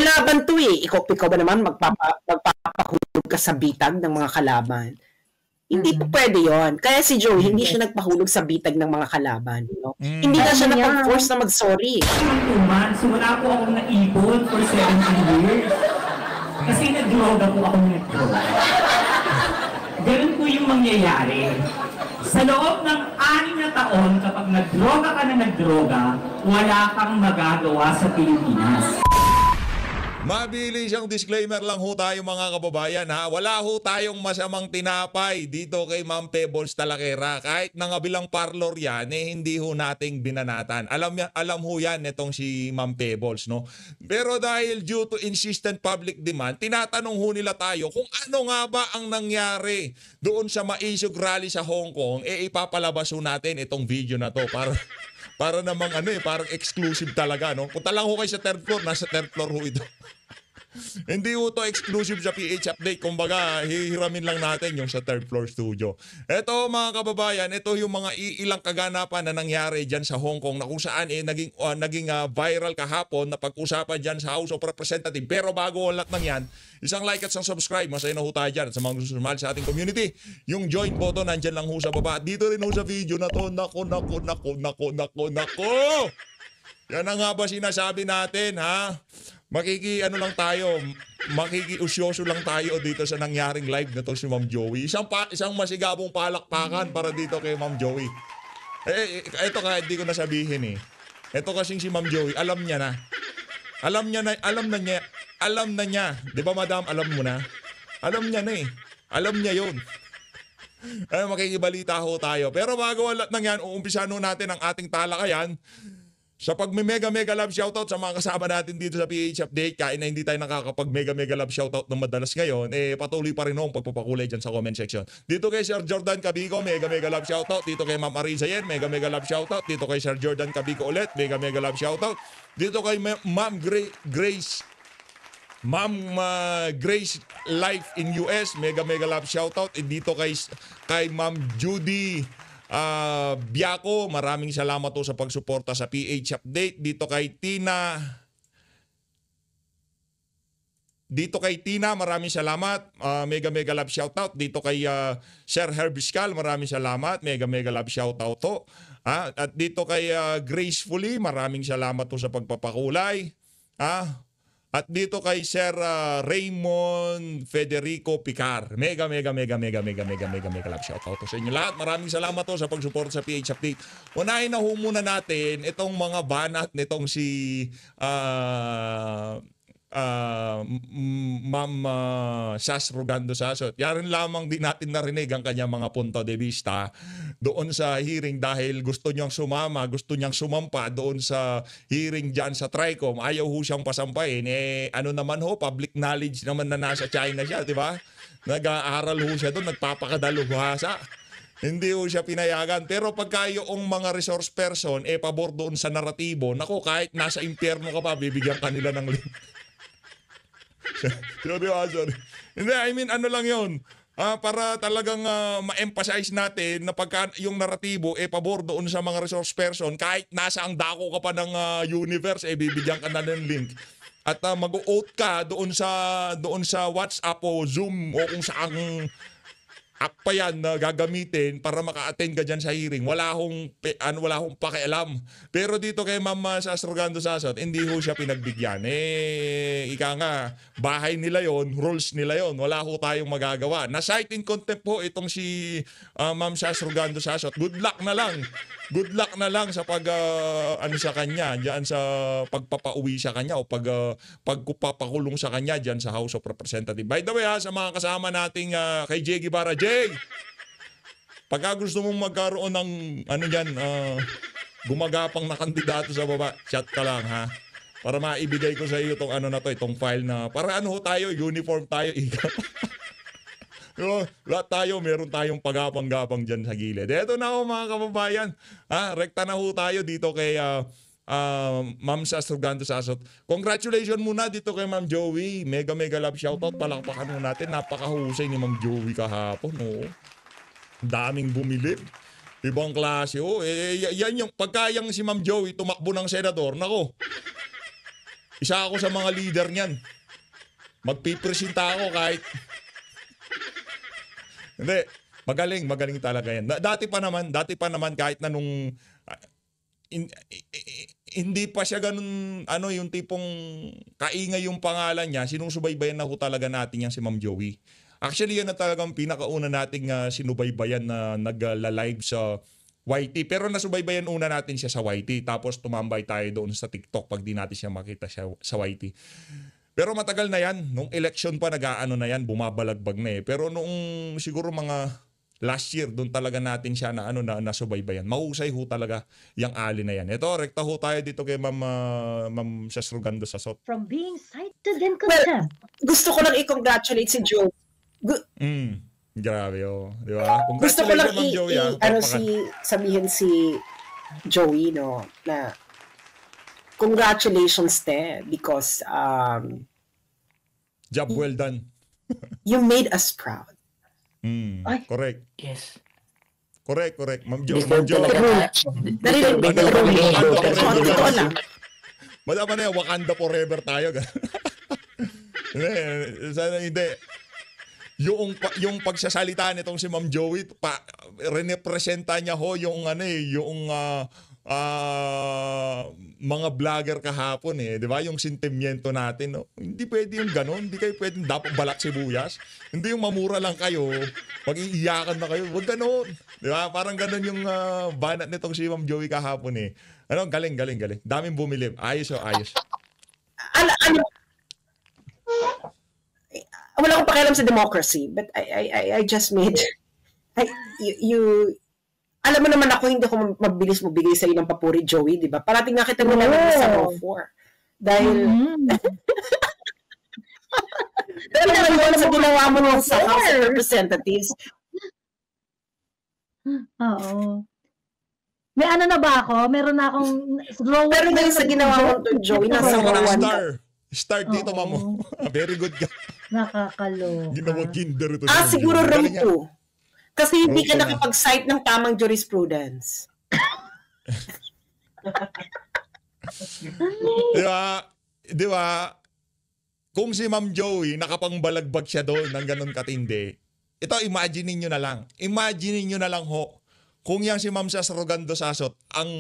May laban to eh. Ikaw ba naman magpapahulog ka sa bitag ng mga kalaban? Hindi po pwede yon. Kaya si Joey, hindi siya nagpahulog sa bitag ng mga kalaban. No? Hindi na siya napag-force na mag-sorry. 2 months, so wala po akong naipon for 17 years. Kasi nag-droga po ako nag-droga. Ganun po yung mangyayari. Sa loob ng 6 na taon, kapag nag-droga ka na nag-droga, wala kang magagawa sa Pilipinas. Mabilis ang disclaimer lang ho tayo mga kababayan ha. Wala ho tayong masamang tinapay dito kay Ma'am Pebbles Talakera. Kahit nangabilang parlor yan, hindi ho nating binanatan. Alam ho yan itong si Ma'am Pebbles, no? Pero dahil due to insistent public demand, tinatanong ho nila tayo kung ano nga ba ang nangyari doon sa Maisog Rally sa Hong Kong. Ipapalabas ho natin itong video na to para namang parang exclusive talaga, no? Punta lang ho kayo sa 3rd floor, nasa 3rd floor ho ito. Hindi ho to exclusive sa PH Update. Kumbaga, hihiramin lang natin yung sa 3rd floor studio. Ito mga kababayan, ito yung mga ilang kaganapan na nangyari dyan sa Hong Kong na kung saan naging viral kahapon na pag-usapan dyan sa House of Representatives. Pero bago ang lahat ng yan, isang like at isang subscribe. Masaya na ho tayo dyan. At sa mga gusto sumali sa ating community, yung join button nandyan lang ho sa baba. At dito rin ho sa video na to. Nako. Yan ang nga ba sinasabi natin, ha? Makikiusyoso lang tayo dito sa nangyaring live na to si Ma'am Joey. Isang masigabong palakpakan para dito kay Ma'am Joey. Ito kahit di ko nasabihin eh. Ito kasing si Ma'am Joey, alam niya na. Alam na niya. Di ba madam, alam mo na? Alam niya na eh. Alam niya yun. Makikibalita ho tayo. Pero bago ang lahat ng yan, uumpisahan natin ang ating talakayan. Sa pag-mega love shoutout sa mga kasama natin dito sa PH Update, kahit na hindi tayo nakakapag-mega love shoutout ng madalas ngayon, patuloy pa rin ho ang pagpapakulay dyan sa comment section. Dito kay Sir Jordan Cabico, mega love shoutout. Dito kay Ma'am Arisa Yen, mega love shoutout. Dito kay Sir Jordan Cabico ulit, mega love shoutout. Dito kay Ma'am Grace Life in US, mega love shoutout. Dito kay Ma'am Judy Biako, maraming salamat po sa pagsuporta sa PH Update. Dito kay Tina, maraming salamat. Mega love shoutout. Dito kay Sir Herbiscal, maraming salamat. Mega love shoutout to. At dito kay Gracefully, maraming salamat po sa pagpapakulay. At dito kay Sir Raymond Federico Picar. Mega love shoutout to sa inyo lahat. Maraming salamat to sa pagsuporta sa PH Update. Unahin na ho muna natin itong mga banat nitong si Ma'am Sas Rogando Sasot. Yarin lamang din natin narinig ang kanyang mga punto de vista doon sa hearing dahil gusto niyang sumampa doon sa hearing dyan sa TRICOM. Ayaw ho siyang pasampahin. Ano naman ho, public knowledge naman na nasa China siya, di ba? Nag-aaral ho siya doon, nagpapakadaluhasa. Hindi ho siya pinayagan. Pero pagka yung mga resource person, pabor doon sa naratibo, nako, kahit nasa impyerno ka pa, bibigyan kanila ng link. Sorry. Hindi, I mean, ano lang yun. Para talagang ma-emphasize natin na pagka yung naratibo pabor doon sa mga resource person, kahit nasa ang dako ka pa ng universe, bibigyan ka na ng link. At mag-o-oath ka doon sa WhatsApp o Zoom o kung saang app pa yan na gagamitin para maka-attend ka dyan sa hearing. Wala akong pakialam. Pero dito kay Ma'am Sas Rogando Sasot, hindi ho siya pinagbigyan. Ika nga, bahay nila yon, rules nila yon. Wala ho tayong magagawa. Na-cite in contempt po itong si Ma'am Sas Rogando Sasot. Good luck na lang sa sa kanya, diyan sa pagpapauwi sa kanya o pagpapakulong sa kanya diyan sa House of Representatives. By the way, sa mga kasama nating kay Jay Guevara, Jay, pagka gusto mong magkaroon ng gumagapang na kandidato sa baba, chat ka lang ha. Para maibigay ko sa iyo itong file na para tayo, uniform tayo. Lahat tayo, meron tayong pagapang-gapang dyan sa gilid. Eto na ho mga kababayan. Rekta na ho tayo dito kay Ma'am Sas Rogando Sasot. Congratulations muna dito kay Ma'am Joey. Mega love shoutout. Palakpakan mo natin. Napakahusay ni Ma'am Joey kahapon. No? Daming bumilib. Ibang klase. Yan yung pagkayang si Ma'am Joey tumakbo ng senador. Nako. Isa ako sa mga leader niyan. Magpipresenta ako kahit... Hindi, magaling talaga yan. Dati pa naman kahit na nung... hindi pa siya ganun, yung tipong kaingay yung pangalan niya, sinusubaybayan na ho talaga natin yan si Ma'am Joey. Actually, yan na talagang pinakauna nating sinubaybayan na nagla-live sa YT. Pero nasubaybayan una natin siya sa YT. Tapos tumambay tayo doon sa TikTok pag di natin siya makita siya sa YT. Pero matagal na yan. Nung election pa nag-aano na yan, bumabalagbag na eh. Pero noong siguro mga last year, doon talaga natin siya na nasubaybayan. Mahusay ho talaga yung ali na yan. Ito, rekta ho tayo dito kay Ma'am Sasrugando Sasot. From being cited and condemned. Gusto ko lang i-congratulate si Joe. Grabe di ba? Gusto ko lang Joey, sabihin si Joey, no, na congratulations because job well done. You made us proud. Correct. Yes. Correct. Ma'am Joey. Madama na yan, Wakanda forever tayo. Hindi. Yung pagsasalita nitong si Ma'am Joey, representa niya ho yung mga vlogger kahapon di ba? Yung sentimiento natin, no? Hindi pwede yung gano'n, hindi kayo pwedeng dapat balak sibuyas. Hindi yung mamura lang kayo, mag-iiyakan na kayo, wag gano'n. Di ba? Parang gano'n yung banat nitong si Ma'am Joey kahapon Galing. Daming bumilib. Ayos. Wala akong pakialam sa democracy, but I just made you alam mo naman ako, hindi ako mabilis mabigay sa iyo ng papuri, Joey, di ba? Parating nga kita naman sa Raw 4. Dahil dahil naman sa ginawa mo sa House of Representatives. Oo. May na ba ako? Meron na akong pero dahil sa ginawa mo to, Joey, nasa Raw 1. Start dito, Mamo. Very good ka. Nakakaloka. Ginawa kinder ito. Siguro Raw 2. Kasi hindi ka nakapag-cite ng tamang jurisprudence. Di ba? Kung si Ma'am Joey nakapangbalagbag siya doon ng ganun katindi, ito, imagine niyo na lang. Imagine niyo na lang ho, kung yan si Ma'am Sasrugando Sasot, ang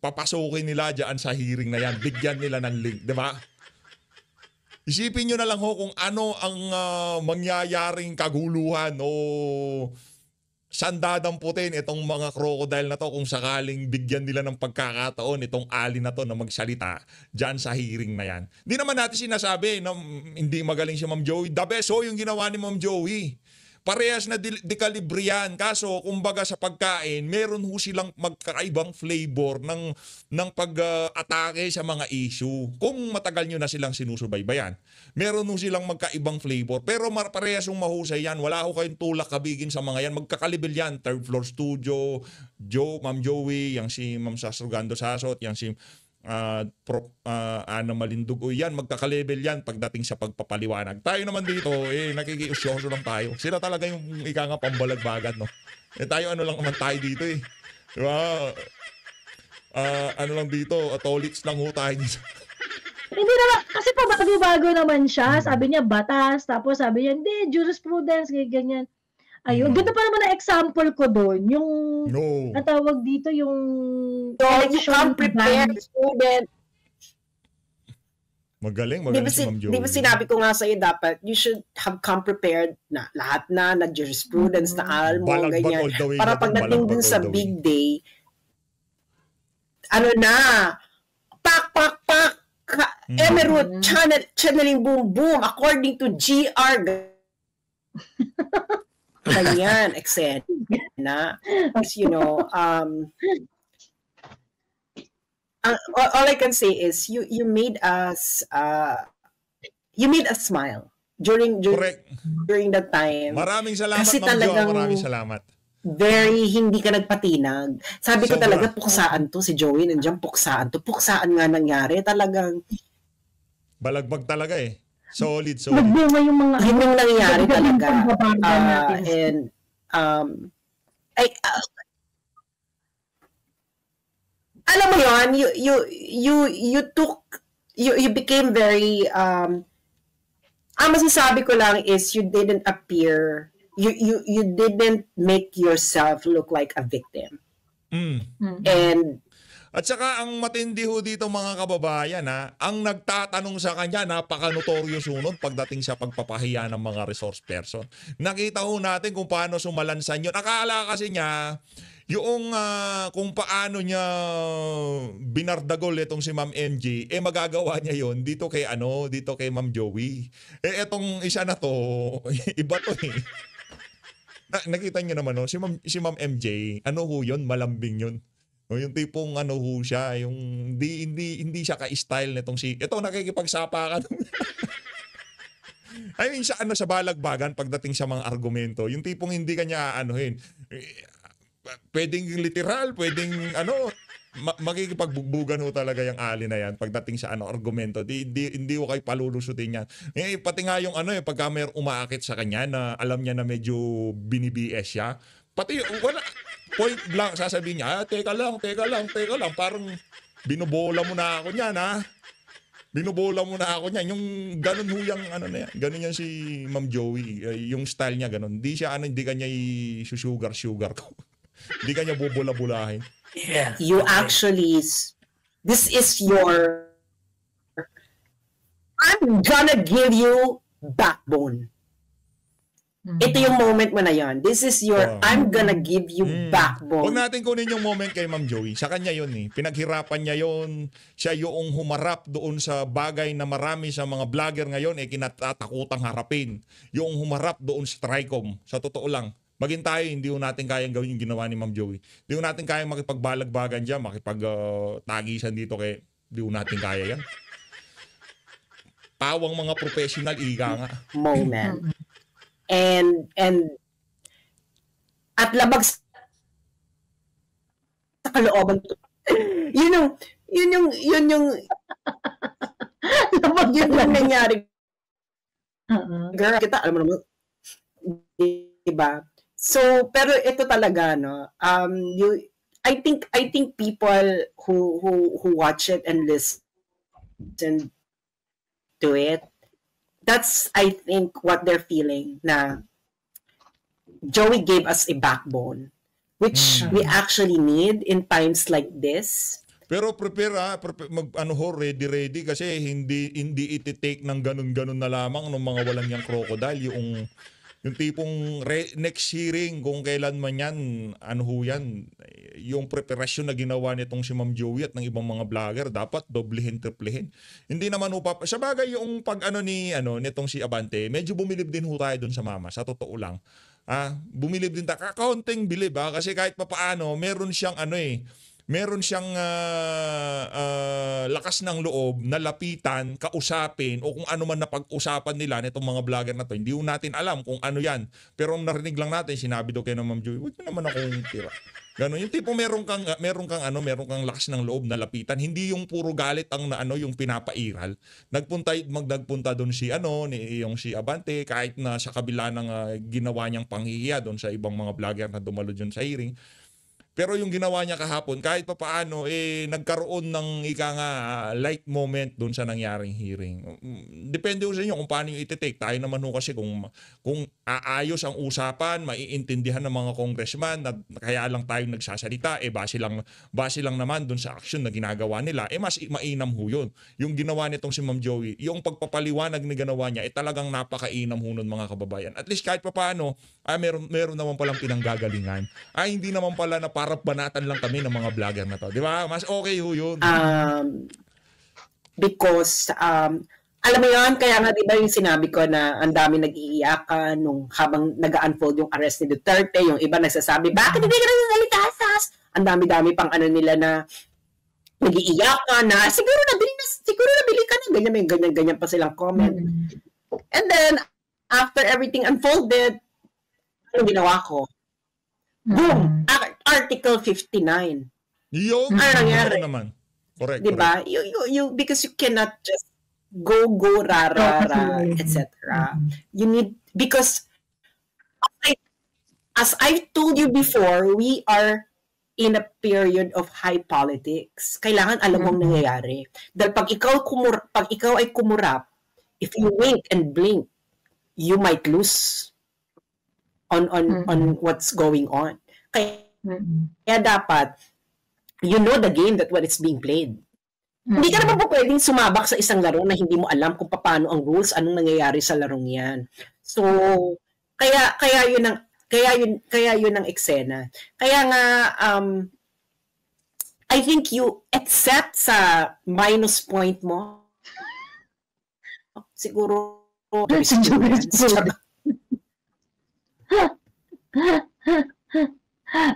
papasukin nila dyan sa hearing na yan, bigyan nila ng link, di ba? Isipin nyo na lang ho kung ano ang mangyayaring kaguluhan o sandadamputin itong mga crocodile na to kung sakaling bigyan nila ng pagkakataon itong ali na to na magsalita dyan sa hearing na yan. Hindi naman natin sinasabi na hindi magaling si Ma'am Joey. The best yung ginawa ni Ma'am Joey. Parehas na dekalibre yan. Kaso, kumbaga sa pagkain, meron ho silang magkakaibang flavor ng pag-atake sa mga issue. Kung matagal nyo na silang sinusubaybayan, meron ho silang magkaibang flavor. Pero parehas yung mahusay yan. Wala ho kayong tulak kabigin sa mga yan. Magkakalibil yan. Third Floor Studio, Ma'am Joey, yang si Ma'am Sasrugando Sasot, yang si Ana Malindugo, yan, magkaka-level yan pagdating sa pagpapaliwanag. Tayo naman dito, nakikiusyoso lang tayo. Sila talaga yung ika nga pambalagbagan, no? Tayo ano lang naman tayo dito Diba? Ano lang dito, tolits lang ho tayo dito. Hindi naman, kasi pabago-bago naman siya. Sabi niya, batas. Tapos sabi niya, hindi, jurisprudence, ganyan. Ayun, ganda pa naman ang example ko doon. Yung, natawag dito, yung election prepared student. Magaling si Ma'am Joey. Di ba sinabi ko nga sa'yo, dapat, you should have come prepared na lahat na jurisprudence, na almo, ganyan. Para pagdating dun sa big day, pak, Emerald, channeling boom, boom, according to GR. Ganyan, eksena. All I can say is you made us smile during that time. Maraming salamat, kasi Ma'am Jo. Maraming salamat. Very hindi ka nagpatinag. Sabi ko talaga, puksaan to si Joey, nandiyan puksaan to. Puksaan nga nangyari, talagang balagbag talaga Solid. Nagbunga yung mga yun yung nangyari talaga. Alam mo yun, you took you became very ang masasabi ko lang is you didn't appear, you didn't make yourself look like a victim. And at saka ang matindi ho dito mga kababayan ang nagtatanong sa kanya napaka-notorious nun pagdating sa pagpapahiya ng mga resource person. Nakita ho natin kung paano sumalansan yun. Akala kasi niya yung kung paano niya binardagol itong si Ma'am MJ, magagawa niya yon dito kay Ma'am Joey. Etong isa na to, iba to eh. Nakita niyo naman si Ma'am MJ, ho yun, malambing yun. Yung tipong ho siya, yung hindi siya ka-style nitong ito nakikipagsapakan. I mean, sa balagbagan pagdating sa mga argumento, yung tipong hindi kanya pwedeng literal, pwedeng makikipagbugbugan ho talaga yung ali na yan pagdating sa argumento. Hindi ko kayo palulusutin yan. Pati nga yung pagka may umaakit sa kanya na alam niya na medyo bini-BS siya, pati wala point blank sasabihin niya, teka lang, parang binubola mo na ako niyan Binubola mo na ako niyan. Yung ganun ho yung na yan. Ganun yan si Ma'am Joey. Yung style niya ganun. Hindi siya hindi kanya sugar ko. Hindi kanya bubula-bulahin. Yeah. You actually, this is your, I'm gonna give you backbone. Ito yung moment mo na yon. This is your, I'm gonna give you backbone. Huwag natin kunin yung moment kay Ma'am Joey. Sa kanya yun Pinaghirapan niya yun. Siya yung humarap doon sa bagay na marami sa mga vlogger ngayon kinatatakutang harapin. Yung humarap doon sa TRICOM. Sa totoo lang. Maging tayo, hindi natin kayang gawin yung ginawa ni Ma'am Joey. Hindi natin kayang makipagbalagbagan dyan, makipagtagisan dito kay hindi natin kaya yan. Pawang mga professional, ika nga. Moment. And at labag sa kalooban yun yung labag yun lang nangyari. Girl, kita alam mo naman, diba? So, pero ito talaga I think people who watch it and listen to it, that's I think what they're feeling na Joey gave us a backbone which we actually need in times like this. Pero prepare ready kasi hindi iti-take ng ganun na lamang ng mga walang yang crocodile yung tipong next hearing kung kailan man yan, yan, yung preparasyon na ginawa nitong si Ma'am Joey at ng ibang mga vlogger, dapat doblehin, triplehin. Hindi naman sa bagay yung nitong si Abante, medyo bumilib din tayo dun sa mama, sa totoo lang. Bumilib din tayo, kaunting bilib kasi kahit papaano, meron siyang lakas ng loob na lapitan, kausapin o kung ano man na pag-usapan nila nitong mga vlogger na to. Hindi natin alam kung ano yan. Pero narinig lang natin, sinabi daw kay Ma'am Joey, huwag naman akong tira. Gano'n. Yung tipo meron kang lakas ng loob na lapitan. Hindi yung puro galit ang yung pinapairal. Nagpunta doon yung si Abante kahit na sa kabila ng ginawa niyang panghihiya doon sa ibang mga vlogger na dumalo dyan sa hearing. Pero yung ginawa niya kahapon, kahit pa paano, nagkaroon ng light moment doon sa nangyaring hearing. Depende sa inyo kung paano yung iti-take. Tayo naman kasi kung aayos ang usapan, maiintindihan ng mga congressman na kaya lang tayo nagsasalita, base lang naman doon sa action na ginagawa nila, mas mainam ho yun. Yung ginawa nitong si Ma'am Joey, yung pagpapaliwanag na ginawa niya, talagang napakainam ho nun mga kababayan. At least kahit pa paano, meron naman palang pinanggagalingan. Hindi naman pala na para banatan lang kami ng mga vlogger na to. Di ba? Mas okay ho yun. Because, alam mo yun, kaya nga di ba yung sinabi ko na ang dami nag-iiyakan nung habang nag-unfold yung arrest ni Duterte, yung iba nagsasabi, bakit hindi ka nagsasalita? Ang dami-dami pang nila na nag-iiyakan na, siguro nabili ka na, ganyan pa silang comment. And then, after everything unfolded, ano ginawa ko? Boom! Article 59. Yung nangyari naman. Correct. Diba? You because you cannot just go rara, etc. You need, because as I've told you before, we are in a period of high politics. Kailangan alam mo ang nangyayari. Dahil pag ikaw ay kumurap, if you wink and blink, you might lose on what's going on. Kaya dapat, you know the game that when it's being played. Hindi ka naman po pwedeng sumabak sa isang laro na hindi mo alam kung paano ang rules, anong nangyayari sa larong yan. So, kaya yun ang eksena. Kaya nga, I think you accept sa minus point mo. Siguro,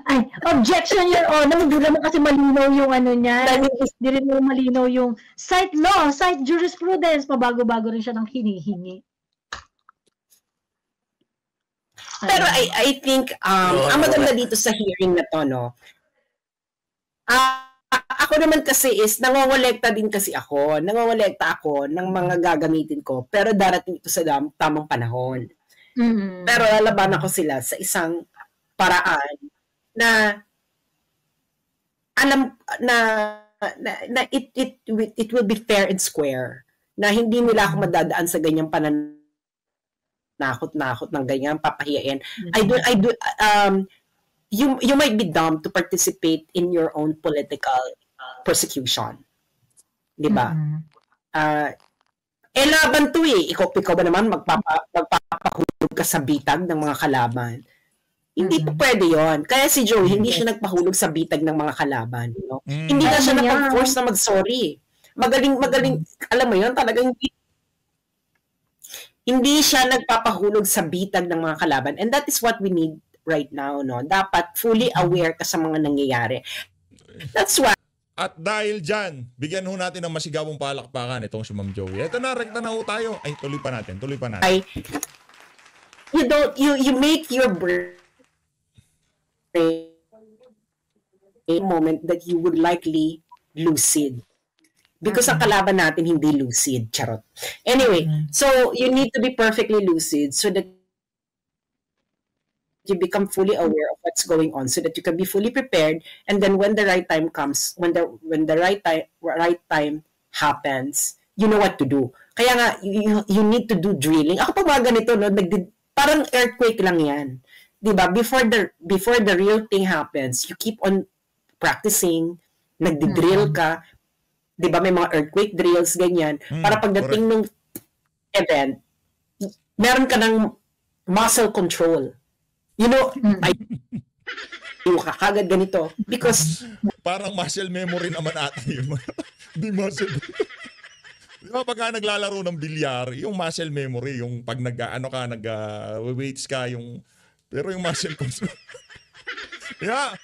ay, objection, Your Honor. Hindi naman kasi malinaw yung ano niya. Hindi rin mo malinaw yung site law, site jurisprudence. Pabago-bago rin siya ng hinihingi. Pero I think, ang maganda dito sa hearing na to, no, ako naman kasi is, nangongolekta din kasi ako. Nangongolekta ako ng mga gagamitin ko. Pero darating ito sa tamang panahon. Pero lalaban ako sila sa isang paraan na alam na it will be fair and square, na hindi nila ako madadaan sa ganyang nakot ng ganyan papahiyain. You might be dumb to participate in your own political persecution, di ba? Laban to ikaw ba naman magpapahulog ka sa bitag ng mga kalaban. Hindi po pwede yon. Kaya si Joey, hindi siya nagpahulog sa bitag ng mga kalaban. No? Hindi na siya napag-force na mag-sorry. Magaling, alam mo yon, talagang hindi siya nagpapahulog sa bitag ng mga kalaban. And that is what we need right now. No? Dapat fully aware ka sa mga nangyayari. That's why. At dahil dyan, bigyan ho natin ng masigawong palakpakan itong si Ma'am Joey. Ito na, rekta na ho tayo. Ay, tuloy pa natin. You make your brain a moment that you would likely lucid. Because ang kalaban natin hindi lucid. Charot. Anyway, so you need to be perfectly lucid so that you become fully aware of what's going on, so that you can be fully prepared, and then when the right time comes, when the right time happens, you know what to do. Kaya nga, you need to do drilling. Ako pa mga ganito, no? Parang earthquake lang yan. Diba? Before the real thing happens, you keep on practicing, nagdi-drill ka, diba? May mga earthquake drills, ganyan, para pagdating ng event, meron ka ng muscle control. You know, kagad ganito. Because, parang muscle memory naman ata yun. Di muscle. Di ba pagka naglalaro ng bilyar, yung muscle memory, yung pag weights ka, pero yung muscle control. Yeah,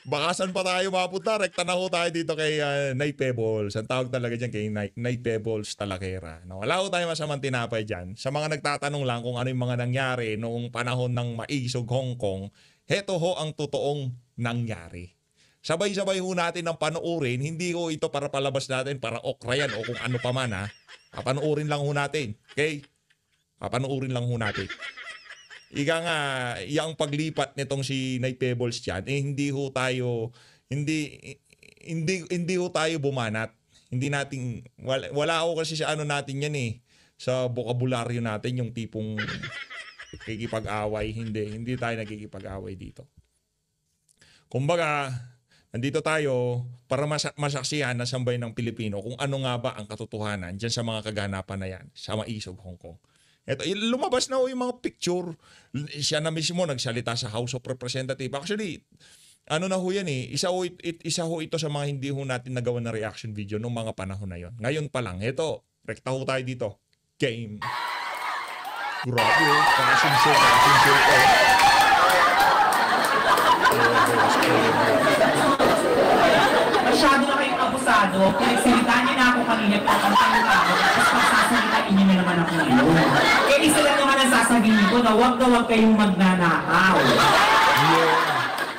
bakasan pa tayo mapunta. Rekta na ho tayo dito kay Nay Pebbles. Ang tawag talaga dyan kay Nay Pebbles Talakera. No, wala ho tayo masamang tinapay dyan. Sa mga nagtatanong lang kung ano yung mga nangyari noong panahon ng maisog Hong Kong, heto ho ang totoong nangyari. Sabay-sabay ho natin ng panoorin. Hindi ho ito para palabas natin, para okra yan o kung ano pa man, ha. Papanoorin lang ho natin. Okay? Papanoorin lang ho natin. Ika nga, yung paglipat nitong si Nay Pebbles dyan, hindi ho tayo bumanat. Hindi natin, wala ho kasi sa ano natin yan sa bokabularyo natin, yung tipong kikipag-away. Hindi tayo nagkikipag-away dito. Kumbaga, nandito tayo para masaksihan ng sambayan ng Pilipino kung ano nga ba ang katotohanan dyan sa mga kaganapan na yan sa maisog Hong Kong. Ito, lumabas na ho yung mga picture. Siya na mismo nagsalita sa House of Representatives. Actually, ano na ho yan isa ho ito sa mga hindi ho natin nagawa na reaction video noong mga panahon na yon. Ngayon pa lang. Ito, rekta ho tayo dito. Game. Grabe, kasinso. Masyado na kayong abusado. Pinagsalitaan niyo na ako kanina. Pagkantay na ako. Tapos magsasalitain niyo na naman ako ngayon. Isa lang naman ang sasabihin ko na huwag kayong magnanakaw.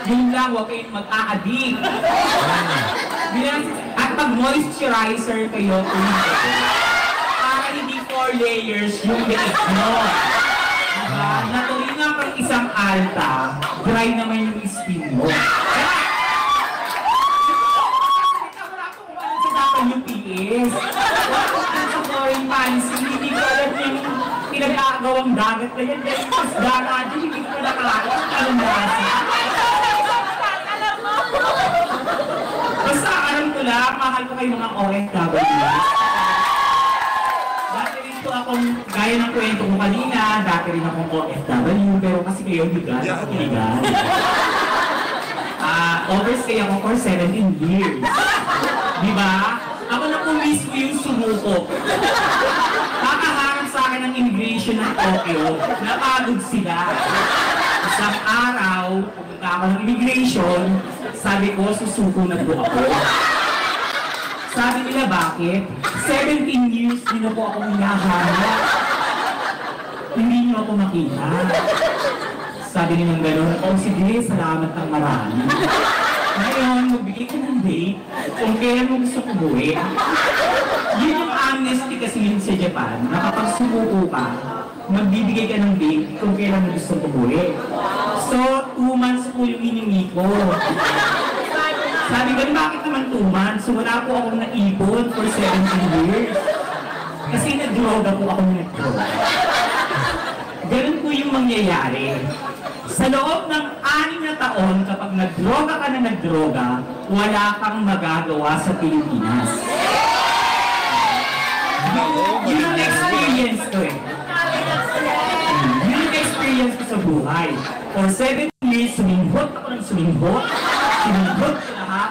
Yun lang, huwag kayong mag-aadik. At mag-moisturizer kayo para hindi 4 layers yung biik mo. Natuloy nga pang isang alta, dry naman yung skin mo. nagtitiis. Sa foreign policy, hindi ko alam yung pinag-aagawang dagat na yan. Dahil mas dagat, hindi ko nakakakot. Anong basa? Basta alam ko lang, mahal ko kayo mga OFW. Dati rin po akong, gaya ng kwento ko kanina, dati rin akong OFW, pero kasi kayo ligal, ako ligal. Overstay ako for 17 years. Diba? Ako na po mismo yung sumuko. Kakaharap sa akin ng immigration ng Tokyo, napagod sila. Isang araw, pumunta ako ng immigration, sabi ko, susuko na po ako. Sabi nila, bakit? 17 years, hindi na po ako hinahanap. Hindi niyo ako makita. Sabi nilang gano'n, oh sige, salamat ng marami. Ngayon, magbigay ka ng date kung kailan mo gusto umuwi. Yun yung amnesty kasi yun sa Japan, na kapag sumuko ka, magbibigay ka ng date kung kailan mo gusto umuwi. So, 2 months po yung hiningi ko. Sabi ko, bakit naman 2 months? So, wala po akong naipon for 17 years. Kasi nag-droga po ako nag-droga. Ganun po yung mangyayari. Sa loob ng 6 na taon, kapag nagdroga ka na nagdroga, wala kang magagawa sa Pilipinas. Yun ang experience ko eh. Yun ang experience ko sa buhay. For 7 years, suminghot ako ng suminghot. Suminghot ko lahat.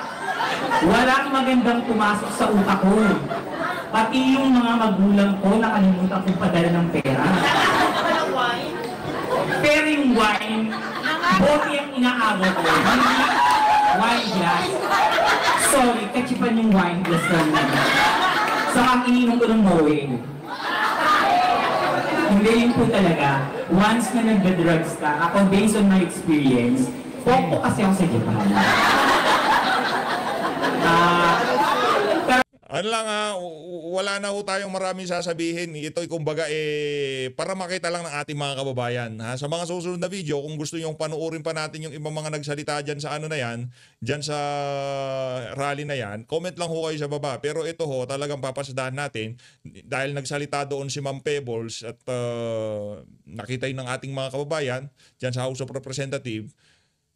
Walang magandang pumasok sa utak ko. Pati yung mga magulang ko, nakalimutan kong padala ng pera. Pero yung wine, bote yung inaagaw ko. Wine glass. Sorry, kachipan yung wine glass lang naman. Saka ininom ko ng Moe. Hindi yun po talaga. Once na nagda-drugs ka, ako based on my experience, po kasi ako sa Japan. Ano lang wala na ho tayong maraming sasabihin. Ito'y kumbaga para makita lang ng ating mga kababayan. Sa mga susunod na video, kung gusto nyong panuorin pa natin yung ibang mga nagsalita dyan sa ano na yan, dyan sa rally na yan, comment lang ho kayo sa baba. Pero ito ho, talagang papasadahan natin dahil nagsalita doon si Ma'am Pebbles at nakita yun ng ating mga kababayan dyan sa House of Representatives.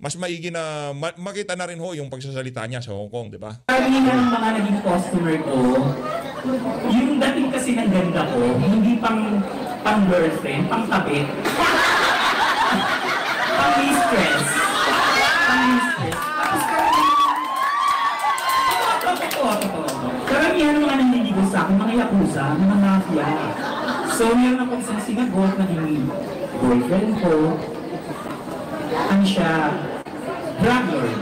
Mas maigi na makita na rin ho yung pagsasalita niya sa Hong Kong, di ba? Karamihan ng mga naging customer ko, yung dating kasi ng ganda ko, hindi pang girlfriend, pang tapit. Pang mistress. Pang mistress. Tapos karamihan ng mga naniligo sa akin, mga yakuza, mga mafia. So, meron akong isang sinagot na yung boyfriend ko. Ano siya? Drug lord.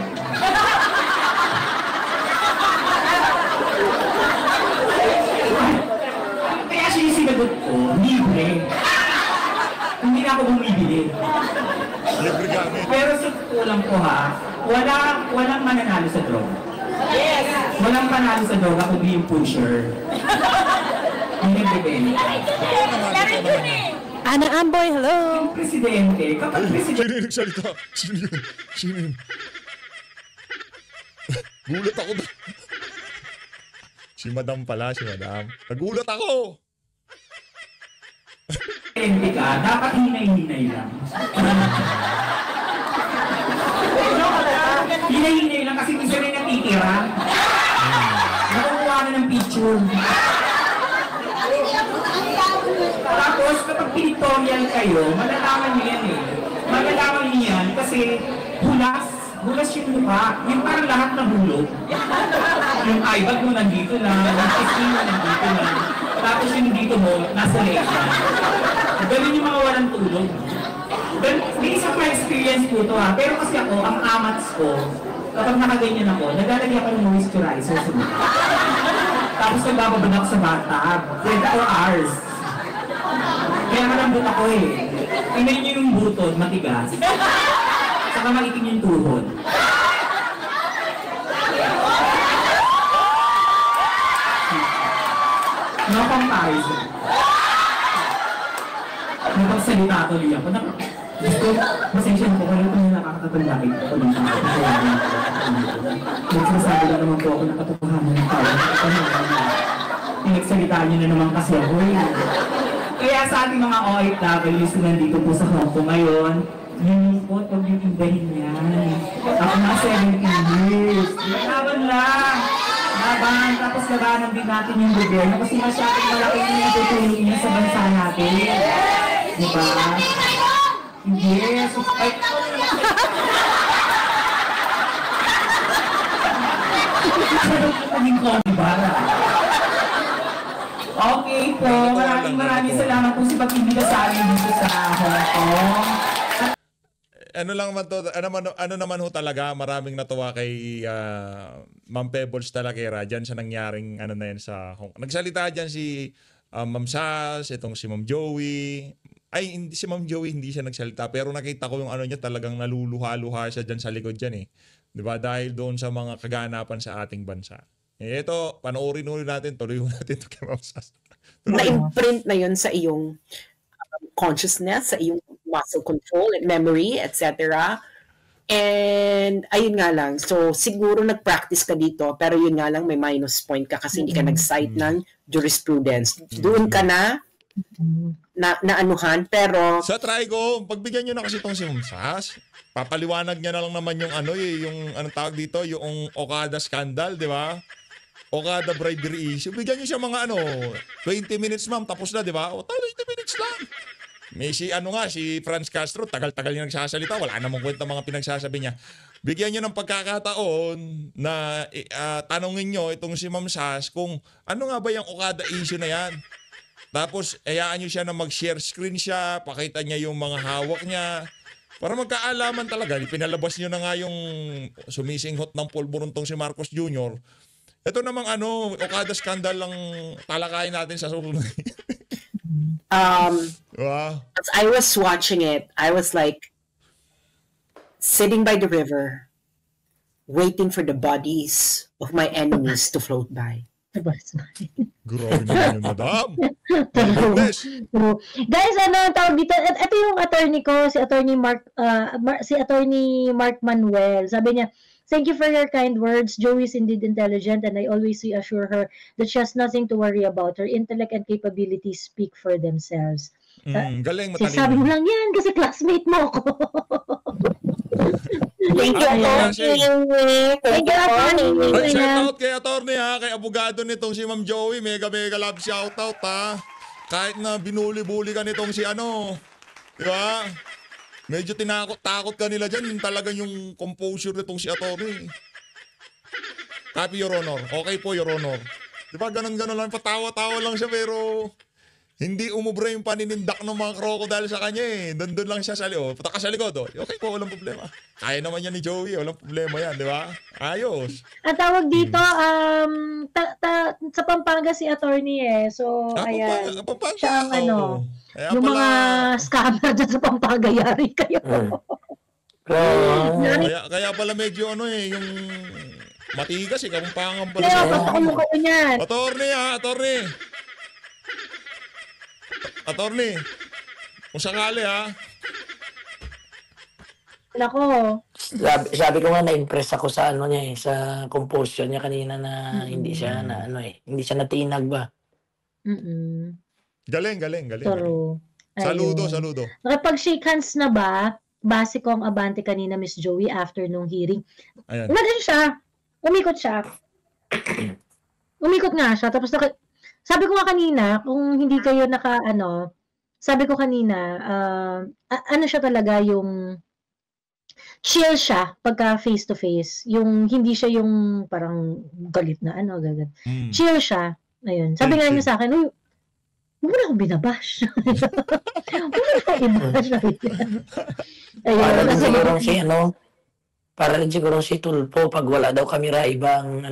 Kaya siya yung sinagot ko, libre. Hindi na ako bumibili. Libre gamit. Pero sa kulang ko ha, walang mananalo sa droga. Yes! Walang panalo sa droga kundi yung pusher. Hindi nagbibili. Ana Amboy, hello! Presidente, kapag presidente... Sino yung nagsalita? Sino yun? Sino yun? Gulat ako doon. Si Madam pala, si Madam. Nagulat ako! Presidente ka, dapat hinay-hinay lang. Hinay-hinay lang kasi minsan rin natitira. Nakukuha na ng picture. Tapos kapag pictorial kayo, malalaman nyo yan eh. Malalaman nyo yan kasi hulas yung mukha. Yung parang lahat na hulog. Yung eyebag mo nandito lang, yung skin mo nandito lang. Tapos yung dito mo, nasa leg na. Ganun yung mga walang tulog. Based on my experience po ito ha. Pero kasi ako, ang amats ko, kapag nakaganyan ako, naglalagay ako ng moisturizer sa mukha. Tapos nagbababad ako sa bathtub. 24 hours. Kaya malambot ako eh. Tingnan niyo yung butod, matigas. Saka makikin yung tuhod. No comparison. Napagsalita tuloy ako. Pasensya po kayo kung nakakataglakin ako ng nagsasabi lang naman po ako ng katotohanan ng tao. Pinagsalitaan niyo na naman kasi ako eh. Kaya sa ating mga OFWs na nandito po sa Hong Kong ngayon, yun po, huwag yung imbahin yan. Ako na 17 years. Laban lang. Laban, tapos labanan din natin yung gobyerno kasi masyadong malaki yung tutulong niya sa bansa natin. Diba? Yes. Ay, okay po, maraming salamat po sa pag-ibig sa amin dito sa Hong Kong. Ano naman ho talaga, maraming natuwa kay Ma'am Pebbles Talakera dyan sa nangyaring ano na yan sa Hong Kong. Nagsalita dyan si Ma'am Sas, itong si Ma'am Joey. Ay, hindi si Ma'am Joey, hindi siya nagsalita. Pero nakita ko yung ano niya, talagang naluluha-luha siya dyan sa likod dyan eh. Diba? Dahil doon sa mga kaganapan sa ating bansa. Eh, ito, panoorin natin, tuloy natin ito kay Ma'am Sas. Na-imprint na yun sa iyong consciousness, sa iyong muscle control, memory, etc. And ayun nga lang, so siguro nag-practice ka dito, pero yun nga lang may minus point ka kasi hindi ka nag-cite ng jurisprudence. Doon ka na anuhan, pero sa try ko, pagbigyan nyo na kasi itong si Ma'am Sas, papaliwanag niya na lang naman yung yung anong tawag dito, yung Okada scandal, di ba? Okada bribery issue. Bigyan nyo siya mga 20 minutes ma'am, tapos na, di ba? O, 20 minutes lang. May si Franz Castro, tagal-tagal niya nagsasalita, wala namang kwenta mga pinagsasabi niya. Bigyan nyo ng pagkakataon na tanongin nyo itong si Ma'am Sas kung ano nga ba yung Okada issue na yan. Tapos, hayaan nyo siya na mag-share screen siya, pakita niya yung mga hawak niya. Para magkaalaman talaga, pinalabas nyo na nga yung sumisinghot ng polborong tong si Marcos Jr. Ito namang Okada scandal lang talakayin natin sa susunod. Wow. As I was watching it, I was like sitting by the river, waiting for the bodies of my enemies to float by. Grabe naman yun, madam. Guys, tawag dito? Ito yung attorney ko, si attorney Mark Manuel. Sabi niya, thank you for your kind words. Joey is indeed intelligent and I always reassure her that she has nothing to worry about. Her intellect and capabilities speak for themselves. Galing, matalino. Sabi mo lang yan kasi classmate mo ako. Thank you, attorney. Thank you, attorney. Shout out kay attorney kay abogado nitong si Ma'am Joey. Mega love shout out Kahit na binuli-buli ka nitong si diba? Medyo tinakot-takot ka nila dyan. Yung talagang yung composure nitong si attorney. Copy, Your Honor. Okay po, Your Honor. Diba, ganun-ganun lang. Patawa-tawa lang siya pero hindi umubra yung paninindak ng mga crocodile sa kanya eh. Doon lang siya sa likod. Pataka sa likod. Okay po, walang problema. Kaya naman yan ni Joey. Walang problema yan, di ba? Ayos. Ang tawag dito, sa Pampanga si attorney eh. So, ayan. Pampanga. Siya ang yung mga scammer dyan sa Pampanga, yari kayo. Kaya pala medyo yung matigas eh. Kapampangan pala siya. Attorney. Attorney, kung sakali Nako. Sabi ko nga na-impress ako sa niya sa composure niya kanina na hindi siya na hindi siya natinag ba. Galing. Pero, saludo. Nakapag-shake hands na ba? Base ko ang abante kanina, Miss Joey, after nung hearing. Ayan. Umikot siya. Umikot nga siya. Tapos sabi ko nga kanina, kung hindi kayo sabi ko kanina, siya talaga yung chill siya pagka face to face. Yung hindi siya yung parang galit na gagat. Chill siya. Ayun. Sabi nga niya sa akin, huwag mo na akong binabash. Huwag mo na akong i-bash. Ayun. Para rin siguro si Tulpo pag wala daw kamera ibang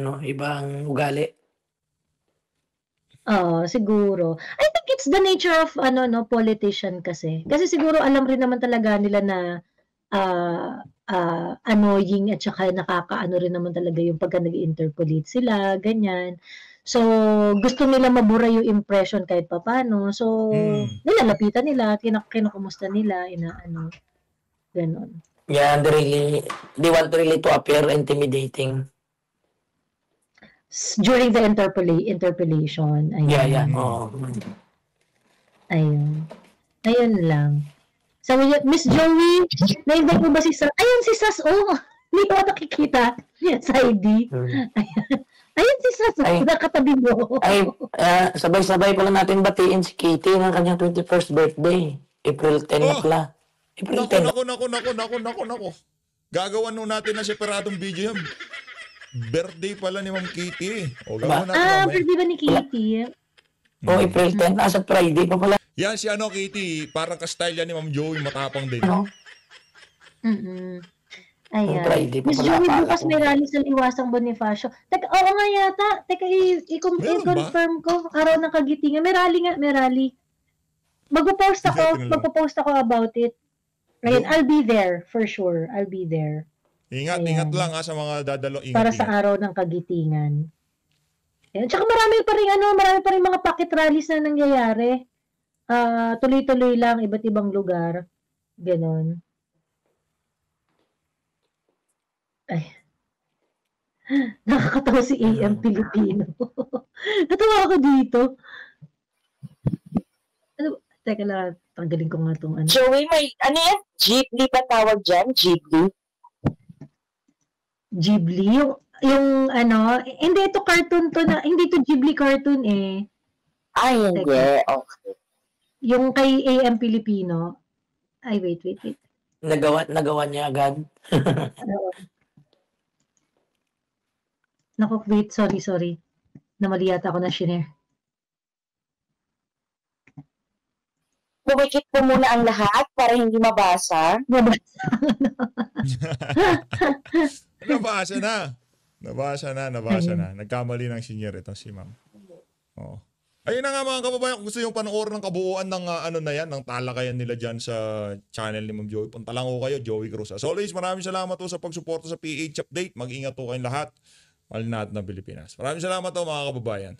ugali. Siguro. I think it's the nature of politician kasi. Kasi siguro alam rin naman talaga nila na annoying at saka nakakaano rin naman talaga yung pagka nag-interpolate sila, ganyan. So, gusto nila mabura yung impression kahit papano. So, nilalapitan nila, kinakumusta nila, Ganon. Yeah, they want really to appear intimidating. During the interpellation. Ayun. Yeah. Oh. Ayun lang. Sabi niya, Miss Joey, na-invite mo ba si Sas? Ayun si Sas, hindi ko nakikita sa ID. Ayun si Sas, nakatabi mo. Sabay-sabay pala natin batiin si Kitty ng kanyang 21st birthday. April 10 na pala. April 10. Nako. Gagawan nun natin na separatong video yan. Birthday pala ni Ma'am Kitty. Gawin natin birthday ba ni Kitty? April 10. Nasa Friday pa pala. Yan si Kitty. Parang ka-style yan ni Ma'am Joey. Matapang din. Ayan. Friday pa Miss pala. Joey, bukas may rally sa Liwasang Bonifacio. Teka, oo nga yata. Teka, i-confirm ko. Araw ng Kagitingan. May rally. Magpo-post ako about it. Ngayon, I'll be there for sure. I'll be there. Ingat lang sa mga dadalo. Para sa araw ng Kagitingan. Ayan. Tsaka marami pa rin mga pocket rallies na nangyayari. Tuloy-tuloy lang, iba't ibang lugar. Ganon. Ay. Nakakatawa si AM Pilipino. Natawa ako dito. Teka lang, tanggalin ko nga itong ano. Joey, may, Ghibli ba tawag dyan? Ghibli? Ghibli? Yung hindi ito cartoon to na, hindi to Ghibli cartoon eh. Ay, hindi. Okay. Yung kay AM Pilipino. Ay, wait. Nagawa niya agad. Naku, wait, sorry. Namali yata ako na shinare. Bumikit po muna ang lahat para hindi mabasa. Nabasa na. Nagkamali ng senior itong si ma'am. Ayun na nga mga kababayan, kung gusto yung panoorin ng kabuuan ng ng talakayan nila dyan sa channel ni Ma'am Joey, punta lang ko kayo, Joey Cruz. As always, maraming salamat sa pagsuporta sa PH Update. Mag-ingat po kayong lahat. Mahal natin ng Pilipinas. Maraming salamat mga kababayan.